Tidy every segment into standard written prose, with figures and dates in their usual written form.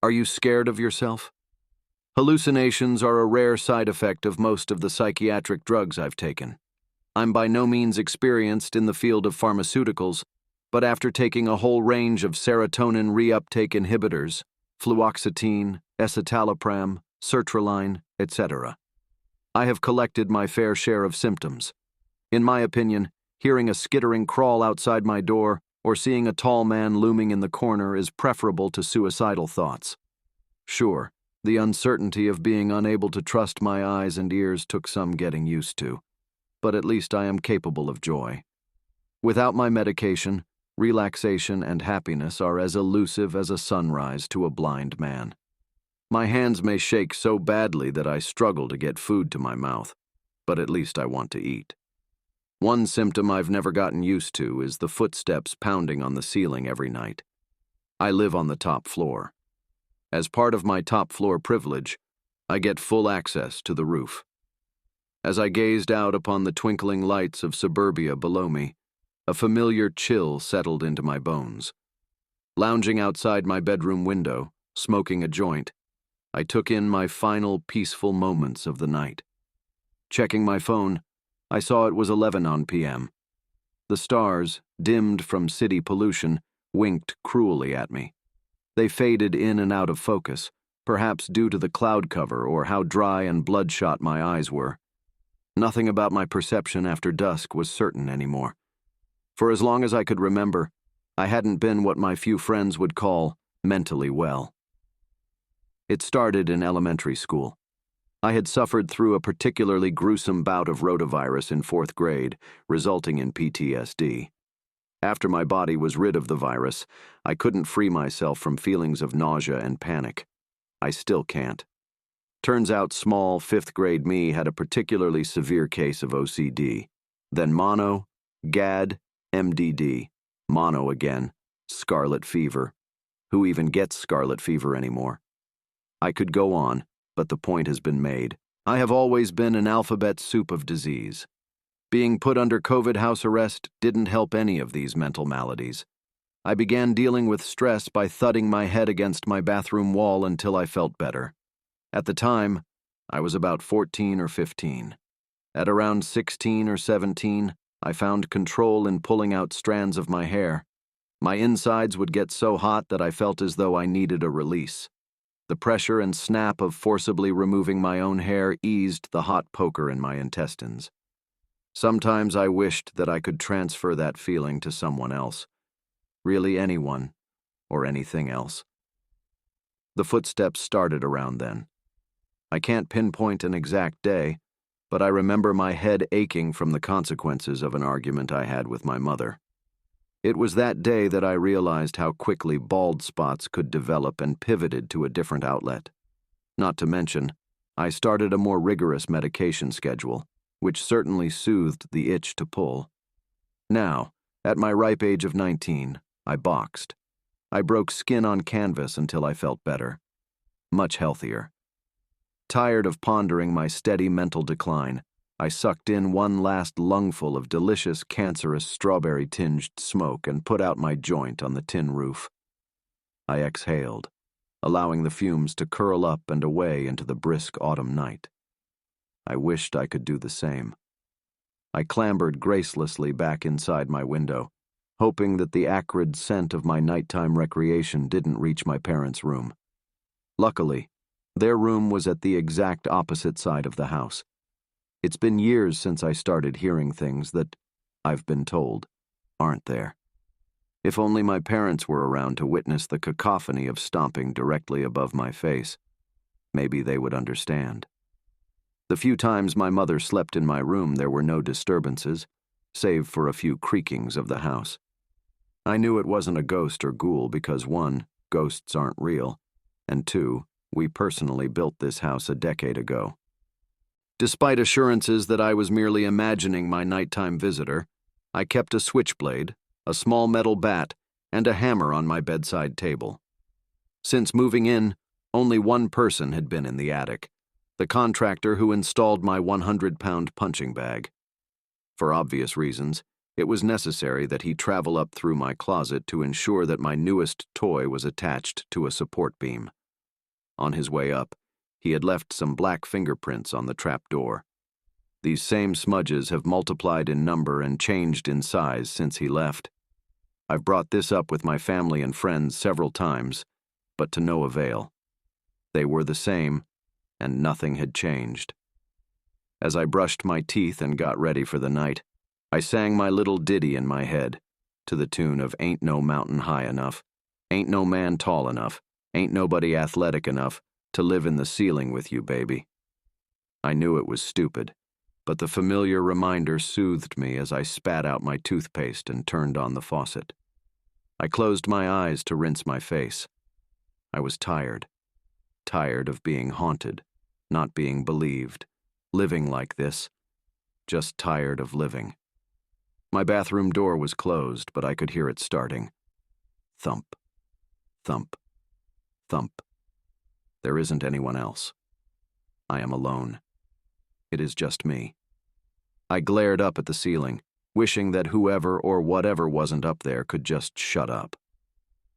Are you scared of yourself? Hallucinations are a rare side effect of most of the psychiatric drugs I've taken. I'm by no means experienced in the field of pharmaceuticals, but after taking a whole range of serotonin reuptake inhibitors, fluoxetine, escitalopram, sertraline, etc., I have collected my fair share of symptoms. In my opinion, hearing a skittering crawl outside my door or seeing a tall man looming in the corner is preferable to suicidal thoughts. Sure, the uncertainty of being unable to trust my eyes and ears took some getting used to, but at least I am capable of joy. Without my medication, relaxation and happiness are as elusive as a sunrise to a blind man. My hands may shake so badly that I struggle to get food to my mouth, but at least I want to eat. One symptom I've never gotten used to is the footsteps pounding on the ceiling every night. I live on the top floor. As part of my top floor privilege, I get full access to the roof. As I gazed out upon the twinkling lights of suburbia below me, a familiar chill settled into my bones. Lounging outside my bedroom window, smoking a joint, I took in my final peaceful moments of the night. Checking my phone, I saw it was 11 p.m. The stars, dimmed from city pollution, winked cruelly at me. They faded in and out of focus, perhaps due to the cloud cover or how dry and bloodshot my eyes were. Nothing about my perception after dusk was certain anymore. For as long as I could remember, I hadn't been what my few friends would call mentally well. It started in elementary school. I had suffered through a particularly gruesome bout of rotavirus in 4th grade, resulting in PTSD. After my body was rid of the virus, I couldn't free myself from feelings of nausea and panic. I still can't. Turns out small 5th grade me had a particularly severe case of OCD. Then mono, GAD, MDD, mono again, scarlet fever. Who even gets scarlet fever anymore? I could go on, but the point has been made. I have always been an alphabet soup of disease. Being put under COVID house arrest didn't help any of these mental maladies. I began dealing with stress by thudding my head against my bathroom wall until I felt better. At the time, I was about 14 or 15. At around 16 or 17, I found control in pulling out strands of my hair. My insides would get so hot that I felt as though I needed a release. The pressure and snap of forcibly removing my own hair eased the hot poker in my intestines. Sometimes I wished that I could transfer that feeling to someone else. Really anyone, or anything else. The footsteps started around then. I can't pinpoint an exact day, but I remember my head aching from the consequences of an argument I had with my mother. It was that day that I realized how quickly bald spots could develop and pivoted to a different outlet. Not to mention, I started a more rigorous medication schedule, which certainly soothed the itch to pull. Now, at my ripe age of 19, I boxed. I broke skin on canvas until I felt better. Much healthier. Tired of pondering my steady mental decline, I sucked in one last lungful of delicious, cancerous, strawberry-tinged smoke and put out my joint on the tin roof. I exhaled, allowing the fumes to curl up and away into the brisk autumn night. I wished I could do the same. I clambered gracelessly back inside my window, hoping that the acrid scent of my nighttime recreation didn't reach my parents' room. Luckily, their room was at the exact opposite side of the house. It's been years since I started hearing things that, I've been told, aren't there. If only my parents were around to witness the cacophony of stomping directly above my face, maybe they would understand. The few times my mother slept in my room, there were no disturbances, save for a few creakings of the house. I knew it wasn't a ghost or ghoul because 1, ghosts aren't real, and 2, we personally built this house a decade ago. Despite assurances that I was merely imagining my nighttime visitor, I kept a switchblade, a small metal bat, and a hammer on my bedside table. Since moving in, only one person had been in the attic, the contractor who installed my 100-pound punching bag. For obvious reasons, it was necessary that he travel up through my closet to ensure that my newest toy was attached to a support beam. On his way up, he had left some black fingerprints on the trap door. These same smudges have multiplied in number and changed in size since he left. I've brought this up with my family and friends several times, but to no avail. They were the same, and nothing had changed. As I brushed my teeth and got ready for the night, I sang my little ditty in my head, to the tune of "Ain't no mountain high enough, ain't no man tall enough, ain't nobody athletic enough to live in the ceiling with you, baby." I knew it was stupid, but the familiar reminder soothed me as I spat out my toothpaste and turned on the faucet. I closed my eyes to rinse my face. I was tired. Tired of being haunted, not being believed, living like this. Just tired of living. My bathroom door was closed, but I could hear it starting. Thump, thump, thump. There isn't anyone else. I am alone. It is just me. I glared up at the ceiling, wishing that whoever or whatever wasn't up there could just shut up.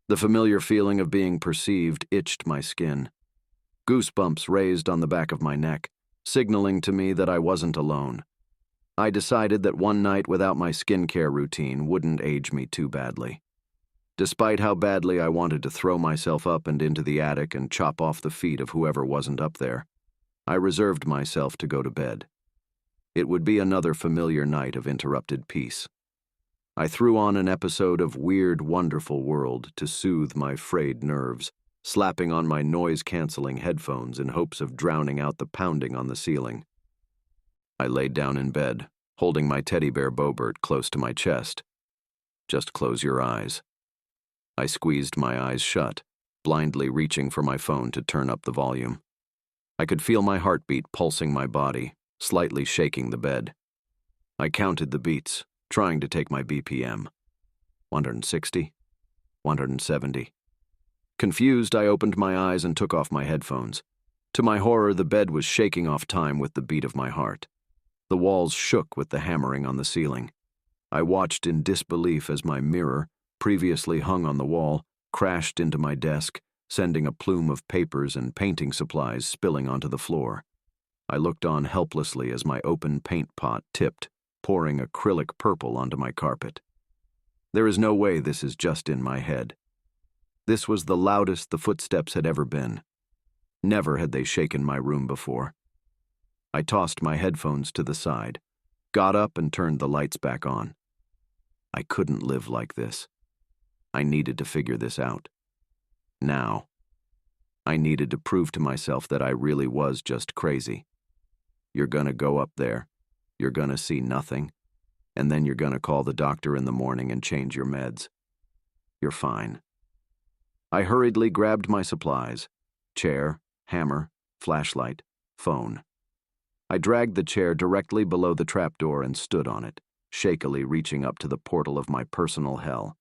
The familiar feeling of being perceived itched my skin. Goosebumps raised on the back of my neck, signaling to me that I wasn't alone. I decided that one night without my skincare routine wouldn't age me too badly. Despite how badly I wanted to throw myself up and into the attic and chop off the feet of whoever wasn't up there, I reserved myself to go to bed. It would be another familiar night of interrupted peace. I threw on an episode of Weird Wonderful World to soothe my frayed nerves, slapping on my noise-canceling headphones in hopes of drowning out the pounding on the ceiling. I laid down in bed, holding my teddy bear Bobert close to my chest. Just close your eyes. I squeezed my eyes shut, blindly reaching for my phone to turn up the volume. I could feel my heartbeat pulsing my body, slightly shaking the bed. I counted the beats, trying to take my BPM. 160, 170. Confused, I opened my eyes and took off my headphones. To my horror, the bed was shaking off time with the beat of my heart. The walls shook with the hammering on the ceiling. I watched in disbelief as my mirror, previously hung on the wall, crashed into my desk, sending a plume of papers and painting supplies spilling onto the floor. I looked on helplessly as my open paint pot tipped, pouring acrylic purple onto my carpet. There is no way this is just in my head. This was the loudest the footsteps had ever been. Never had they shaken my room before. I tossed my headphones to the side, got up and turned the lights back on. I couldn't live like this. I needed to figure this out. Now. I needed to prove to myself that I really was just crazy. You're gonna go up there, you're gonna see nothing, and then you're gonna call the doctor in the morning and change your meds. You're fine. I hurriedly grabbed my supplies: chair, hammer, flashlight, phone. I dragged the chair directly below the trapdoor and stood on it, shakily reaching up to the portal of my personal hell.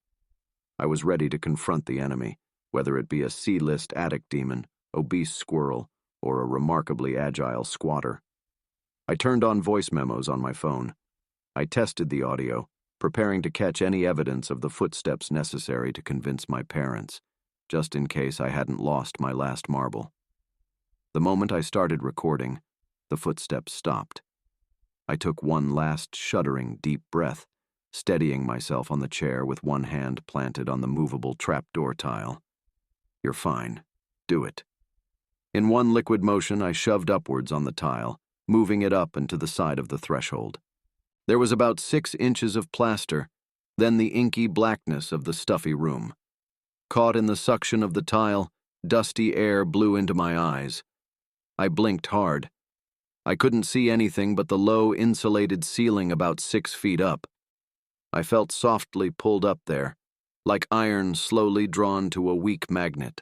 I was ready to confront the enemy, whether it be a C-list attic demon, obese squirrel, or a remarkably agile squatter. I turned on voice memos on my phone. I tested the audio, preparing to catch any evidence of the footsteps necessary to convince my parents, just in case I hadn't lost my last marble. The moment I started recording, the footsteps stopped. I took one last shuddering deep breath, steadying myself on the chair with one hand planted on the movable trapdoor tile. You're fine. Do it. In one liquid motion, I shoved upwards on the tile, moving it up and to the side of the threshold. There was about 6 inches of plaster, then the inky blackness of the stuffy room. Caught in the suction of the tile, dusty air blew into my eyes. I blinked hard. I couldn't see anything but the low, insulated ceiling about 6 feet up. I felt softly pulled up there, like iron slowly drawn to a weak magnet.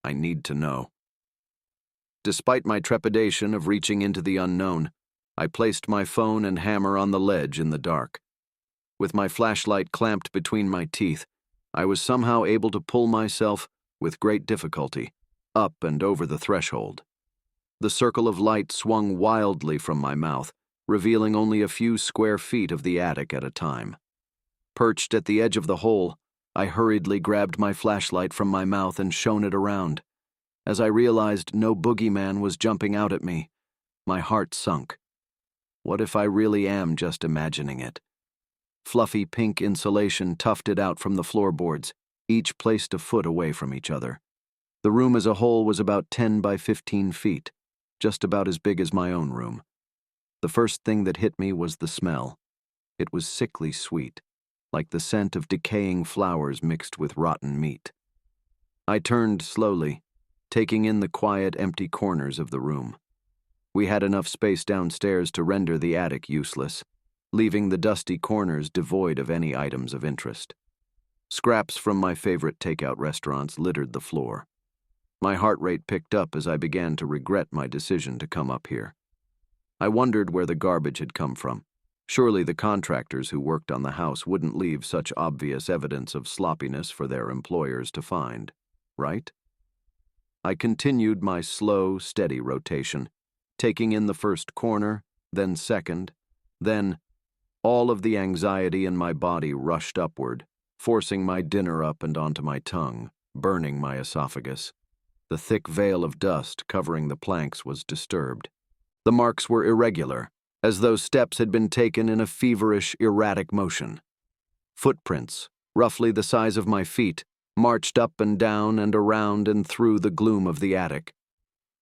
I need to know. Despite my trepidation of reaching into the unknown, I placed my phone and hammer on the ledge in the dark. With my flashlight clamped between my teeth, I was somehow able to pull myself, with great difficulty, up and over the threshold. The circle of light swung wildly from my mouth, revealing only a few square feet of the attic at a time. Perched at the edge of the hole, I hurriedly grabbed my flashlight from my mouth and shone it around. As I realized no boogeyman was jumping out at me, my heart sunk. What if I really am just imagining it? Fluffy pink insulation tufted out from the floorboards, each placed a foot away from each other. The room as a whole was about 10 by 15 feet, just about as big as my own room. The first thing that hit me was the smell. It was sickly sweet, like the scent of decaying flowers mixed with rotten meat. I turned slowly, taking in the quiet, empty corners of the room. We had enough space downstairs to render the attic useless, leaving the dusty corners devoid of any items of interest. Scraps from my favorite takeout restaurants littered the floor. My heart rate picked up as I began to regret my decision to come up here. I wondered where the garbage had come from. Surely the contractors who worked on the house wouldn't leave such obvious evidence of sloppiness for their employers to find, right? I continued my slow, steady rotation, taking in the first corner, then second, then all of the anxiety in my body rushed upward, forcing my dinner up and onto my tongue, burning my esophagus. The thick veil of dust covering the planks was disturbed. The marks were irregular, as though steps had been taken in a feverish, erratic motion. Footprints, roughly the size of my feet, marched up and down and around and through the gloom of the attic.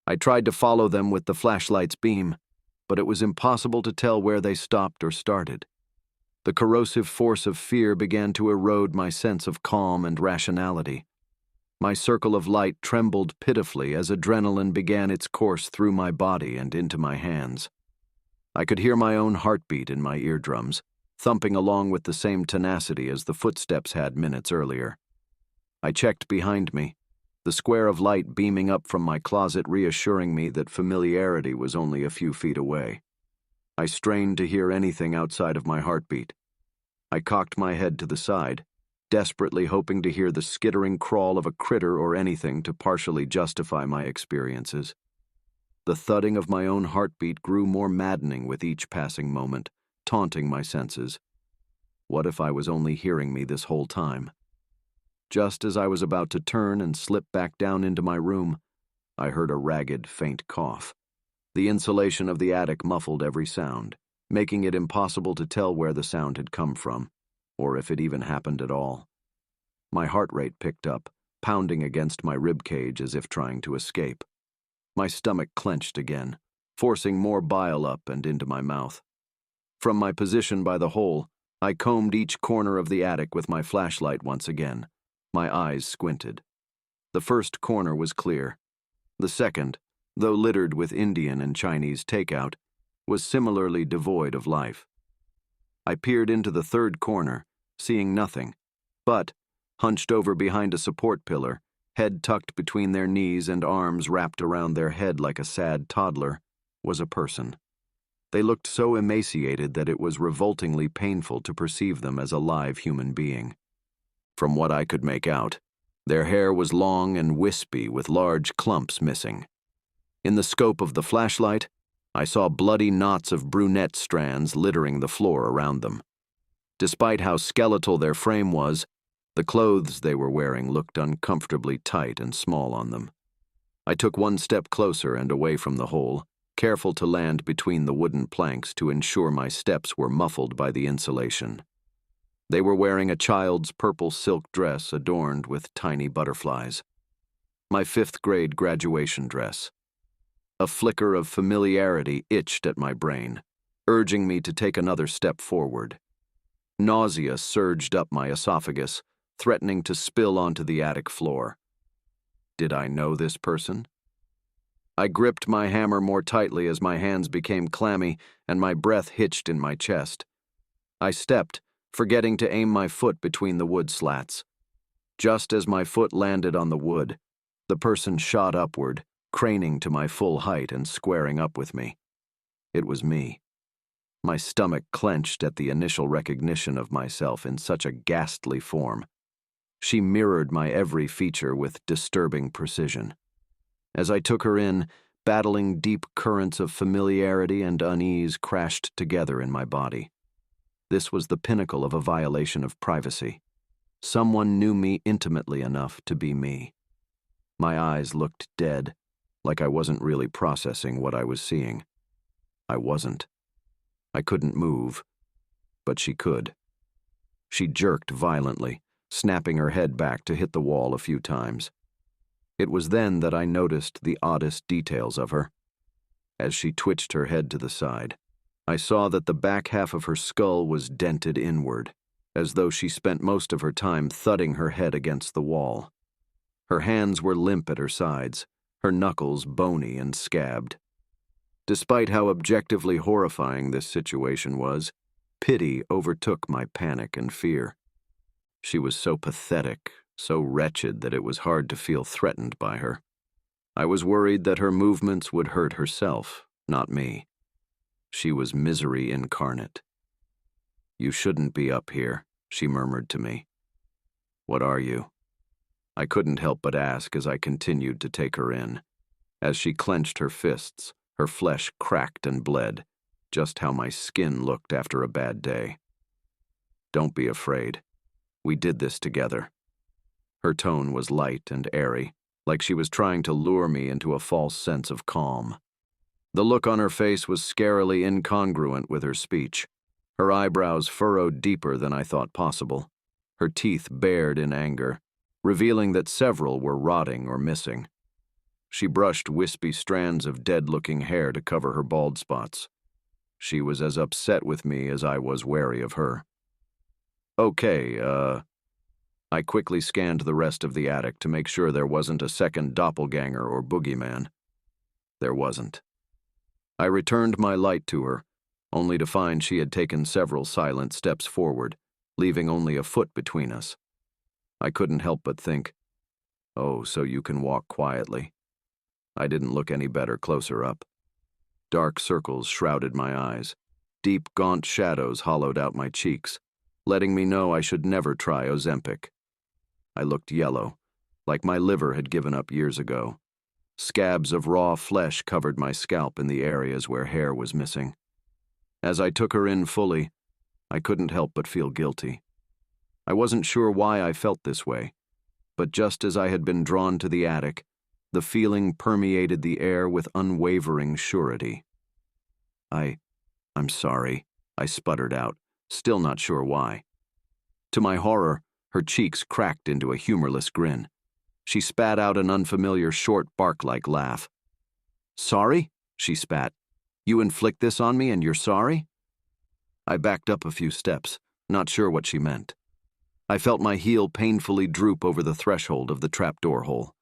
I tried to follow them with the flashlight's beam, but it was impossible to tell where they stopped or started. The corrosive force of fear began to erode my sense of calm and rationality. My circle of light trembled pitifully as adrenaline began its course through my body and into my hands. I could hear my own heartbeat in my eardrums, thumping along with the same tenacity as the footsteps had minutes earlier. I checked behind me, the square of light beaming up from my closet reassuring me that familiarity was only a few feet away. I strained to hear anything outside of my heartbeat. I cocked my head to the side, desperately hoping to hear the skittering crawl of a critter or anything to partially justify my experiences. The thudding of my own heartbeat grew more maddening with each passing moment, taunting my senses. What if I was only hearing me this whole time? Just as I was about to turn and slip back down into my room, I heard a ragged, faint cough. The insulation of the attic muffled every sound, making it impossible to tell where the sound had come from, or if it even happened at all. My heart rate picked up, pounding against my ribcage as if trying to escape. My stomach clenched again, forcing more bile up and into my mouth. From my position by the hole, I combed each corner of the attic with my flashlight once again. My eyes squinted. The first corner was clear. The second, though littered with Indian and Chinese takeout, was similarly devoid of life. I peered into the third corner, seeing nothing, but, hunched over behind a support pillar, head tucked between their knees and arms wrapped around their head like a sad toddler, was a person. They looked so emaciated that it was revoltingly painful to perceive them as a live human being. From what I could make out, their hair was long and wispy with large clumps missing. In the scope of the flashlight, I saw bloody knots of brunette strands littering the floor around them. Despite how skeletal their frame was, the clothes they were wearing looked uncomfortably tight and small on them. I took one step closer and away from the hole, careful to land between the wooden planks to ensure my steps were muffled by the insulation. They were wearing a child's purple silk dress adorned with tiny butterflies. My 5th grade graduation dress. A flicker of familiarity itched at my brain, urging me to take another step forward. Nausea surged up my esophagus, threatening to spill onto the attic floor. Did I know this person? I gripped my hammer more tightly as my hands became clammy and my breath hitched in my chest. I stepped, forgetting to aim my foot between the wood slats. Just as my foot landed on the wood, the person shot upward, craning to my full height and squaring up with me. It was me. My stomach clenched at the initial recognition of myself in such a ghastly form. She mirrored my every feature with disturbing precision. As I took her in, battling deep currents of familiarity and unease crashed together in my body. This was the pinnacle of a violation of privacy. Someone knew me intimately enough to be me. My eyes looked dead, like I wasn't really processing what I was seeing. I wasn't. I couldn't move, but she could. She jerked violently, snapping her head back to hit the wall a few times. It was then that I noticed the oddest details of her. As she twitched her head to the side, I saw that the back half of her skull was dented inward, as though she spent most of her time thudding her head against the wall. Her hands were limp at her sides, her knuckles bony and scabbed. Despite how objectively horrifying this situation was, pity overtook my panic and fear. She was so pathetic, so wretched that it was hard to feel threatened by her. I was worried that her movements would hurt herself, not me. She was misery incarnate. "You shouldn't be up here," she murmured to me. "What are you?" I couldn't help but ask as I continued to take her in. As she clenched her fists, her flesh cracked and bled, just how my skin looked after a bad day. "Don't be afraid. We did this together." Her tone was light and airy, like she was trying to lure me into a false sense of calm. The look on her face was scarily incongruent with her speech. Her eyebrows furrowed deeper than I thought possible. Her teeth bared in anger, revealing that several were rotting or missing. She brushed wispy strands of dead-looking hair to cover her bald spots. She was as upset with me as I was wary of her. "Okay, I quickly scanned the rest of the attic to make sure there wasn't a second doppelganger or boogeyman. There wasn't. I returned my light to her, only to find she had taken several silent steps forward, leaving only a foot between us. I couldn't help but think, "Oh, so you can walk quietly." I didn't look any better closer up. Dark circles shrouded my eyes. Deep, gaunt shadows hollowed out my cheeks, letting me know I should never try Ozempic. I looked yellow, like my liver had given up years ago. Scabs of raw flesh covered my scalp in the areas where hair was missing. As I took her in fully, I couldn't help but feel guilty. I wasn't sure why I felt this way, but just as I had been drawn to the attic, the feeling permeated the air with unwavering surety. I'm sorry," I sputtered out, still not sure why. To my horror, her cheeks cracked into a humorless grin. She spat out an unfamiliar short bark-like laugh. "Sorry?" she spat. "You inflict this on me and you're sorry?" I backed up a few steps, not sure what she meant. I felt my heel painfully droop over the threshold of the trapdoor hole.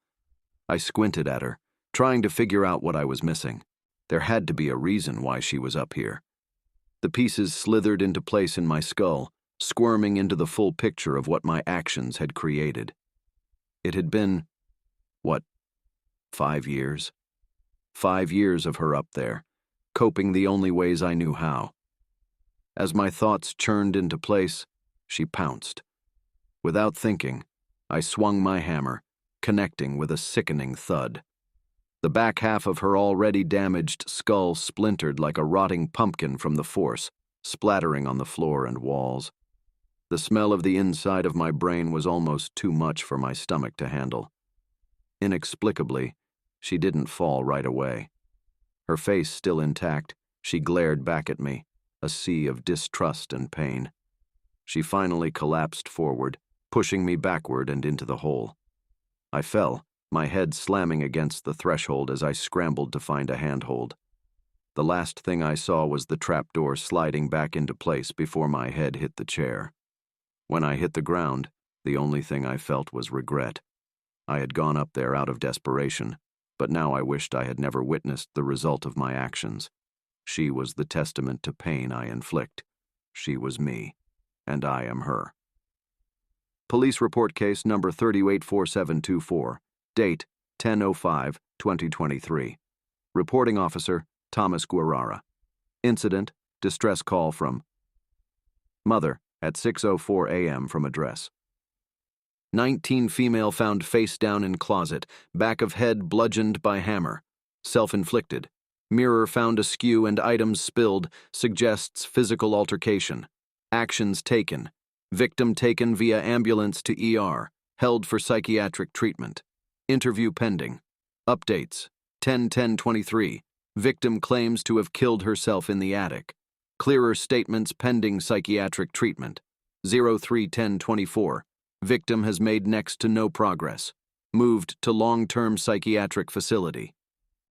I squinted at her, trying to figure out what I was missing. There had to be a reason why she was up here. The pieces slithered into place in my skull, squirming into the full picture of what my actions had created. It had been, 5 years? 5 years of her up there, coping the only ways I knew how. As my thoughts churned into place, she pounced. Without thinking, I swung my hammer, connecting with a sickening thud. The back half of her already damaged skull splintered like a rotting pumpkin from the force, splattering on the floor and walls. The smell of the inside of my brain was almost too much for my stomach to handle. Inexplicably, she didn't fall right away. Her face still intact, she glared back at me, a sea of distrust and pain. She finally collapsed forward, pushing me backward and into the hole. I fell, my head slamming against the threshold as I scrambled to find a handhold. The last thing I saw was the trapdoor sliding back into place before my head hit the chair. When I hit the ground, the only thing I felt was regret. I had gone up there out of desperation, but now I wished I had never witnessed the result of my actions. She was the testament to pain I inflict. She was me, and I am her. Police report case number 384724, date 10/05/2023. Reporting officer, Thomas Guerrara. Incident, distress call from mother at 6:04 a.m. from address. 19 female found face down in closet, back of head bludgeoned by hammer. Self-inflicted. Mirror found askew and items spilled, suggests physical altercation. Actions taken. Victim taken via ambulance to ER, held for psychiatric treatment. Interview pending. Updates. 10-10-23. Victim claims to have killed herself in the attic. Clearer statements pending psychiatric treatment. 03-10-24. Victim has made next to no progress. Moved to long-term psychiatric facility.